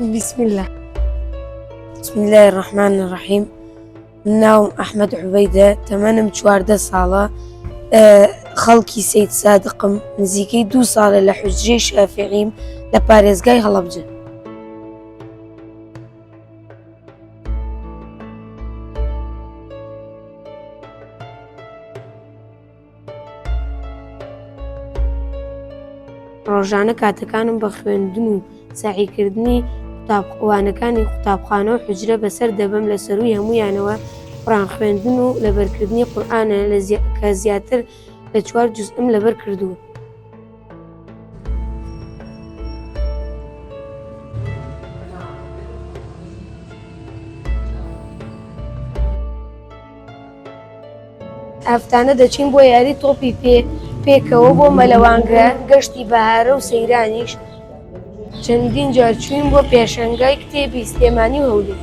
بسم الله. بسم الله الرحمن الرحيم. من ناوم أحمد عبيدة، تمنم 14 ساڵە، خەڵکی سەید سادقم، نزیکەی 2 ساڵە لە حوجرەی شافعیم لە پارێزگای هەڵەبجە. ڕۆژانە کاتەکانم بە خوێندن و ساعیکردنی قوتابخانەکانی قوتابخانە و حوجرە بەسەر دەبەم. لە سەرووی هەموویانەوە قورئان خوێندن و لەبەرکردنی قورئانە کە زیاتر لە 4 جوزئم لەبەر کردووە. ئافتانە دەچین بۆ یاری تۆپی پێکەوە بۆ مەلەوانگە، گەشتی بەهارە و سەیرانیش. چەندین جار چووین بۆ پێشەنگای کتێبی سلێمانی و هەولێر.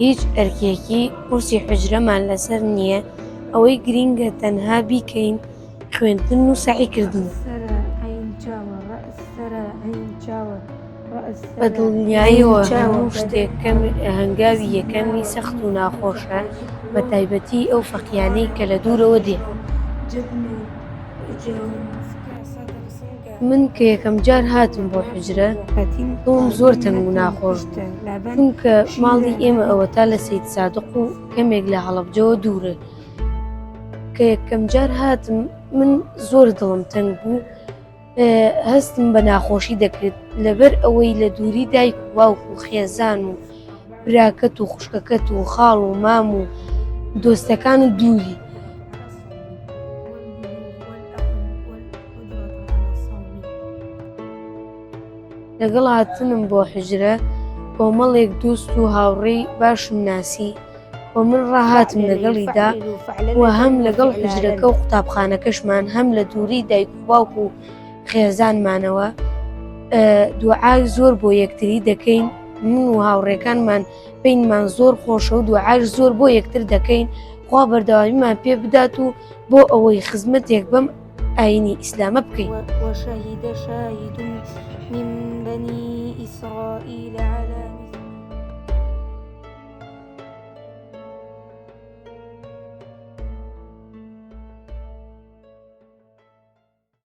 هیچ ئەرکێکی قورسی حوجرەمان لەسەر نییە، ئەوەی گرینگە تەنها بیکەین خوێندن و ساعیکردن. بە دڵنیاییەوە هەموو شتێک هەنگاوی یەکەمی سەخت و ناخۆشە، بە تایبەتی ئەو فەقیانەی کە لە دوورەوە دێ. من کە یەکەم جار هاتم بۆ حوجرە، دڵم زۆر تەنگ و ناخۆش بوو، چونکە ماڵی ئێمە ئەوە تا لە سەید سادق و کەمێک لە هەڵەبجەوە دوورە. کە یەکەم جار هاتم من زۆر دڵم تەنگ بوو، هەستم بە ناخۆشی دەکرد لەبەر ئەوەی لە دووری دایک و باوک و خێزان و براکەت و خوشکەکەت و خاڵ و مام و دۆستەکان و دووری. لەگەڵ هاتنم بۆ حوجرە کۆمەڵێک دۆست و هاوڕێی باشم ناسی، و من ڕاهاتم لەگەڵیدا، و هەم لەگەڵ حوجرەکە و قوتابخانەکەشمان هەم لە دووری دایک و باوک و خێزانمانەوە دوعای زۆر بۆ یەکتری دەکەین. من و هاوڕێکانمان بینمان زۆر خۆشە و دوعاش زۆر بۆ یەکتر دەکەین، خوا بەردەوامیمان پێ بدات و بۆ ئەوەی خزمەتێک بەم ئاینی ئیسلامە بکەین. وشهد شاهد من بني إسرائيل على